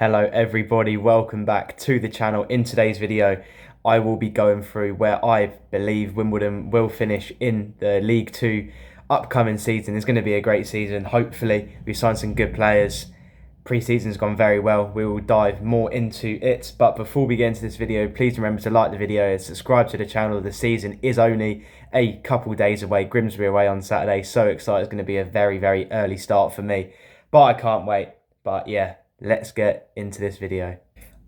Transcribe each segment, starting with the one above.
Hello everybody, welcome back to the channel. In today's video, I will be going through where I believe Wimbledon will finish in the League 2 upcoming season. It's going to be a great season. Hopefully, we've signed some good players. Pre-season's gone very well. We will dive more into it. But before we get into this video, please remember to like the video and subscribe to the channel. The season is only a couple days away. Grimsby away on Saturday. So excited. It's going to be a very, very early start for me. But I can't wait. But yeah, let's get into this video.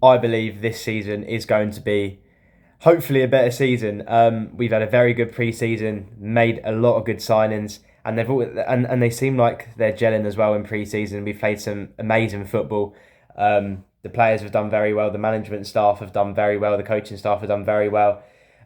I believe this season is going to be hopefully a better season. We've had a very good pre-season, made a lot of good signings, and they seem like they're gelling as well in pre-season. We've played some amazing football. The players have done very well. The management staff have done very well. The coaching staff have done very well.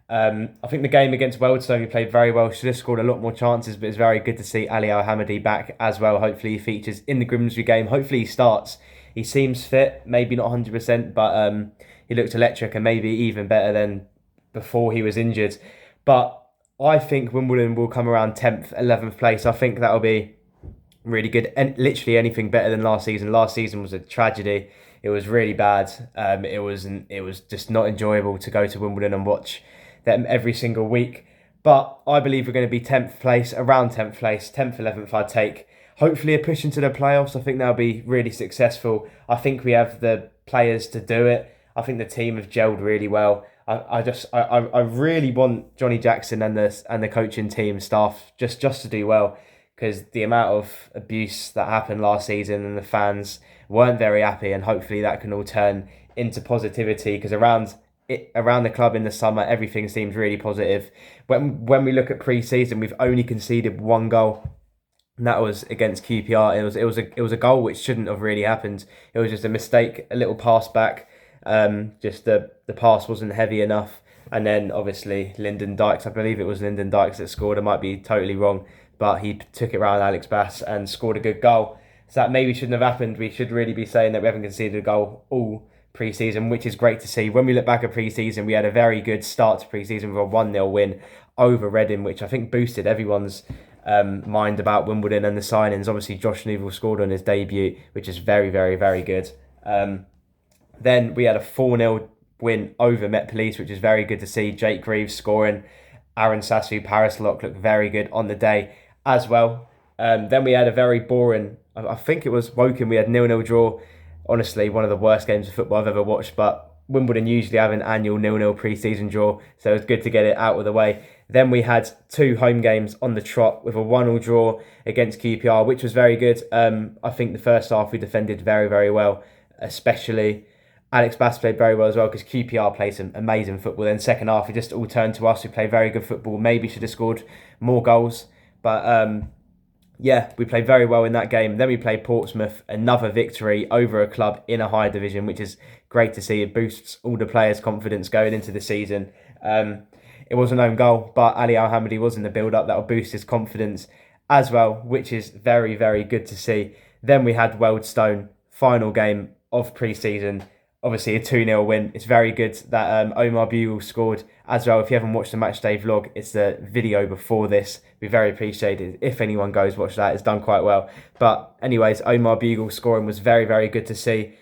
I think the game against Wealdstone, we played very well. Should have scored a lot more chances, but it's very good to see Ali Al-Hamadi back as well. Hopefully he features in the Grimsby game. Hopefully he starts. He seems fit, maybe not 100%, but he looked electric and maybe even better than before he was injured. But I think Wimbledon will come around 10th, 11th place. I think that'll be really good. And literally anything better than last season. Last season was a tragedy. It was really bad. It was just not enjoyable to go to Wimbledon and watch them every single week. But I believe we're going to be 10th place, around 10th place, 10th, 11th I'd take. Hopefully a push into the playoffs. I think they'll be really successful. I think we have the players to do it. I think the team have gelled really well. I really want Johnny Jackson and the coaching team staff just to do well, because the amount of abuse that happened last season and the fans weren't very happy, and hopefully that can all turn into positivity, because around the club in the summer everything seems really positive. When we look at pre-season, we've only conceded one goal. And that was against QPR. It was a goal which shouldn't have really happened. It was just a mistake, a little pass back. Just the pass wasn't heavy enough. And then obviously Lyndon Dykes, I believe it was Lyndon Dykes that scored. I might be totally wrong, but he took it round Alex Bass and scored a good goal. So that maybe shouldn't have happened. We should really be saying that we haven't conceded a goal all pre-season, which is great to see. When we look back at pre-season, we had a very good start to pre-season with a 1-0 win over Reading, which I think boosted everyone's mind about Wimbledon and the signings. Obviously, Josh Newell scored on his debut, which is very, very, very good. Then we had a 4-0 win over Met Police, which is very good to see. Jake Greaves scoring. Aaron Sassu, Paris Lock looked very good on the day as well. Then we had a very boring, I think it was Woking, we had 0-0 draw. Honestly, one of the worst games of football I've ever watched, but Wimbledon usually have an annual 0-0 pre-season draw, so it's good to get it out of the way. Then we had 2 home games on the trot with a 1-1 draw against QPR, which was very good. I think the first half we defended very, very well, especially Alex Bass played very well as well, because QPR played some amazing football. Then second half, it just all turned to us. We played very good football. Maybe should have scored more goals, but yeah, we played very well in that game. Then we played Portsmouth, another victory over a club in a higher division, which is great to see. It boosts all the players' confidence going into the season. It was an own goal, but Ali Al-Hamadi was in the build-up. That will boost his confidence as well, which is very, very good to see. Then we had Wealdstone, final game of pre-season. Obviously a 2-0 win. It's very good that Omar Bugle scored as well. If you haven't watched the matchday vlog, it's the video before this. Be very appreciated if anyone goes watch that. It's done quite well. But anyways, Omar Bugle scoring was very, very good to see.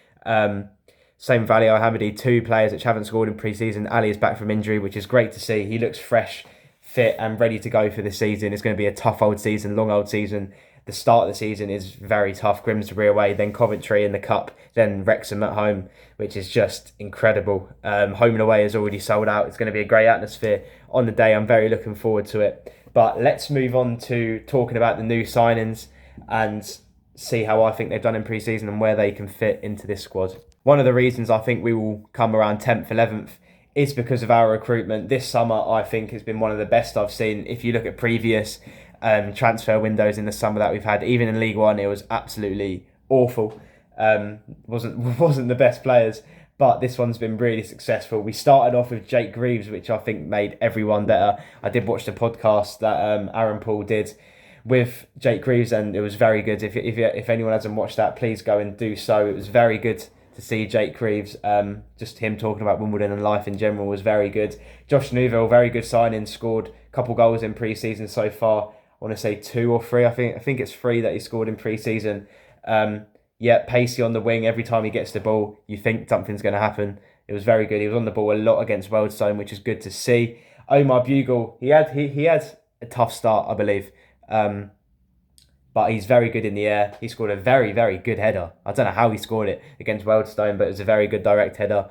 Same with Ali Al-Hamadi, 2 players which haven't scored in pre-season. Ali is back from injury, which is great to see. He looks fresh, fit and ready to go for the season. It's going to be a tough old season, long old season. The start of the season is very tough. Grimsby away, then Coventry in the Cup, then Wrexham at home, which is just incredible. Home and away is already sold out. It's going to be a great atmosphere on the day. I'm very looking forward to it. But let's move on to talking about the new signings and see how I think they've done in pre-season and where they can fit into this squad. One of the reasons I think we will come around 10th, 11th is because of our recruitment. This summer, I think, has been one of the best I've seen. If you look at previous transfer windows in the summer that we've had, even in League One, it was absolutely awful. Wasn't the best players, but this one's been really successful. We started off with Jake Greaves, which I think made everyone better. I did watch the podcast that Aaron Paul did with Jake Greaves, and it was very good. If anyone hasn't watched that, please go and do so. It was very good to see Jake Greaves. Just him talking about Wimbledon and life in general was very good. Josh Newell, very good signing, scored a couple goals in pre-season so far. I want to say 2 or 3. I think it's 3 that he scored in pre-season. yeah, pacey on the wing. Every time he gets the ball, you think something's going to happen. It was very good. He was on the ball a lot against Wealdstone, which is good to see. Omar Bugle, he had a tough start, I believe. Um, but he's very good in the air. He scored a very, very good header. I don't know how he scored it against Wealdstone, but it was a very good direct header.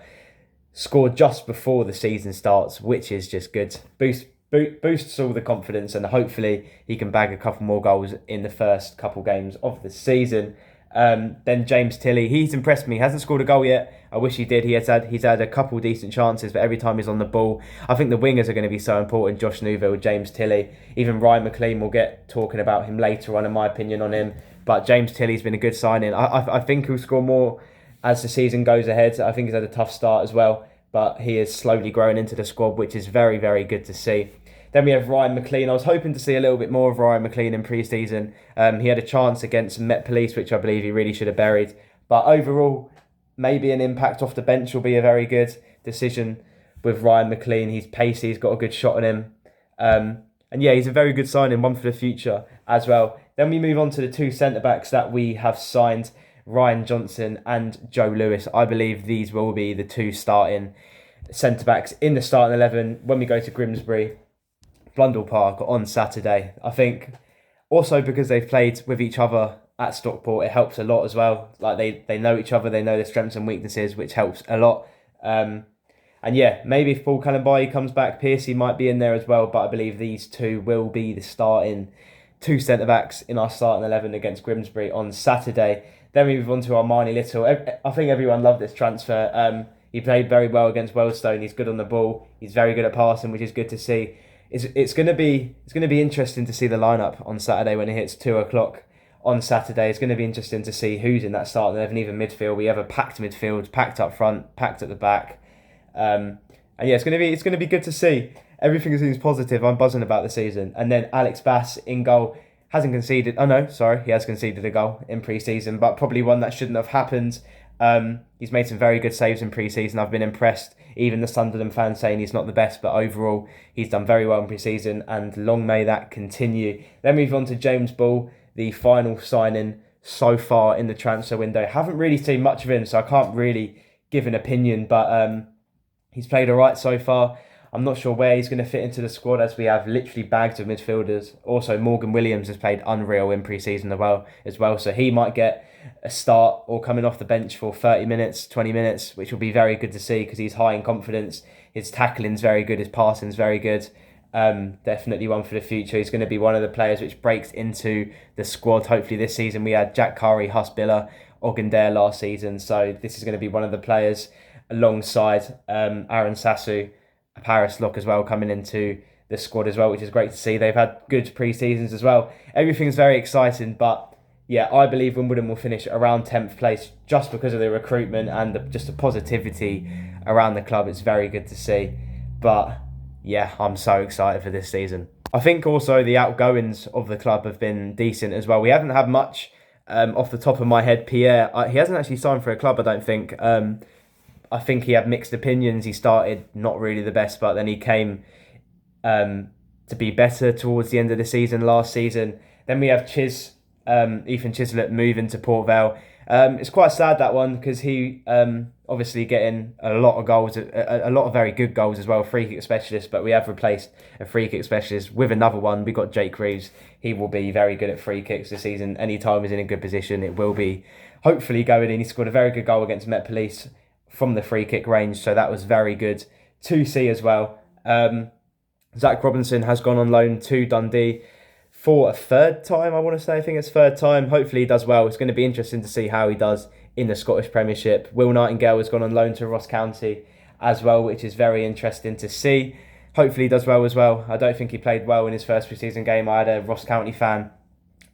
Scored just before the season starts, which is just good. Boosts all the confidence, and hopefully he can bag a couple more goals in the first couple games of the season. Then James Tilley, he's impressed me. He hasn't scored a goal yet. I wish he did. He's had a couple decent chances, but every time he's on the ball, I think the wingers are going to be so important. Josh Newville, James Tilley, even Ryan McLean. We'll get talking about him later on, in my opinion on him. But James Tilley's been a good signing. I think he'll score more as the season goes ahead. I think he's had a tough start as well, but he is slowly growing into the squad, which is very, very good to see. Then we have Ryan McLean. I was hoping to see a little bit more of Ryan McLean in pre-season. He had a chance against Met Police, which I believe he really should have buried. But overall, maybe an impact off the bench will be a very good decision with Ryan McLean. He's pacey, he's got a good shot on him. And yeah, he's a very good signing, one for the future as well. Then we move on to the two centre-backs that we have signed, Ryan Johnson and Joe Lewis. I believe these will be the two starting centre-backs in the starting 11 when we go to Grimsbury, Blundell Park on Saturday. I think also because they've played with each other at Stockport, it helps a lot as well. Like they know each other, they know their strengths and weaknesses, which helps a lot. And yeah, maybe if Paul Kalambayi comes back, Piercy might be in there as well. But I believe these two will be the starting two centre-backs in our starting 11 against Grimsbury on Saturday. Then we move on to Armani Little. I think everyone loved this transfer. He played very well against Wealdstone. He's good on the ball. He's very good at passing, which is good to see. It's going to be interesting to see the lineup on Saturday when it hits 2:00 on Saturday. It's going to be interesting to see who's in that starting 11, even midfield. We have a packed midfield, packed up front, packed at the back. And yeah, it's going to be good to see. Everything seems positive. I'm buzzing about the season. And then Alex Bass in goal. Hasn't conceded. Oh no, sorry, he has conceded a goal in pre-season, but probably one that shouldn't have happened. He's made some very good saves in pre-season. I've been impressed. Even the Sunderland fans saying he's not the best, but overall he's done very well in pre-season, and long may that continue. Then move on to James Ball, the final signing so far in the transfer window. Haven't really seen much of him, so I can't really give an opinion, but he's played all right so far. I'm not sure where he's going to fit into the squad, as we have literally bags of midfielders. Also, Morgan Williams has played unreal in pre-season as well. So he might get a start or coming off the bench for 30 minutes, 20 minutes, which will be very good to see because he's high in confidence. His tackling's very good. His passing's very good. Definitely one for the future. He's going to be one of the players which breaks into the squad. Hopefully this season we had Jack Curry, Husbilla, Ogundare last season. So this is going to be one of the players alongside Aaron Sassu, Paris Lock as well, coming into the squad as well, which is great to see. They've had good pre-seasons as well. Everything's very exciting, but yeah, I believe Wimbledon will finish around 10th place just because of the recruitment and just the positivity around the club. It's very good to see. But yeah, I'm so excited for this season. I think also the outgoings of the club have been decent as well. We haven't had much off the top of my head. Pierre, he hasn't actually signed for a club, I don't think. I think he had mixed opinions. He started not really the best, but then he came to be better towards the end of the season last season. Then we have Ethan Chislett moving to Port Vale. It's quite sad, that one, because he obviously getting a lot of goals, a lot of very good goals as well, free kick specialist, but we have replaced a free kick specialist with another one. We got Jake Reeves. He will be very good at free kicks this season. Anytime he's in a good position, it will be hopefully going in. He scored a very good goal against Met Police from the free kick range, so that was very good to see as well. Zach Robinson has gone on loan to Dundee for a third time, I want to say. I think it's third time. Hopefully he does well. It's going to be interesting to see how he does in the Scottish Premiership. Will Nightingale has gone on loan to Ross County as well, which is very interesting to see. Hopefully he does well as well. I don't think he played well in his first pre-season game. I had a Ross County fan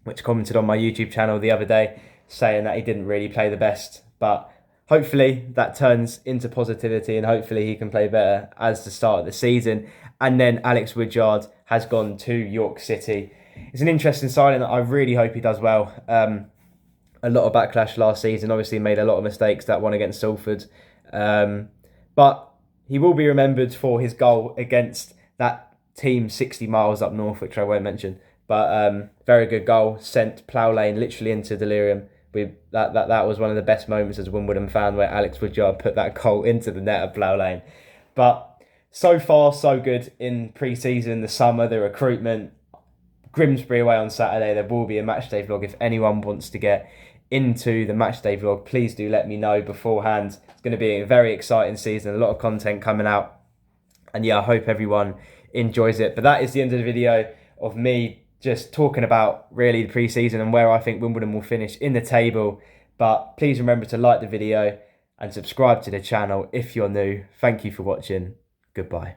which commented on my YouTube channel the other day saying that he didn't really play the best, but hopefully that turns into positivity and hopefully he can play better as the start of the season. And then Alex Woodyard has gone to York City. It's an interesting signing. I really hope he does well. A lot of backlash last season. Obviously made a lot of mistakes, that one against Salford. But he will be remembered for his goal against that team 60 miles up north, which I won't mention. But very good goal. Sent Plough Lane literally into delirium. That was one of the best moments as a Wimbledon fan, where Alex Woodyard put that goal into the net at Plough Lane. But so far, so good in pre-season, the summer, the recruitment. Grimsby away on Saturday. There will be a matchday vlog. If anyone wants to get into the matchday vlog, please do let me know beforehand. It's going to be a very exciting season, a lot of content coming out. And yeah, I hope everyone enjoys it. But that is the end of the video of me just talking about really the pre-season and where I think Wimbledon will finish in the table. But please remember to like the video and subscribe to the channel if you're new. Thank you for watching. Goodbye.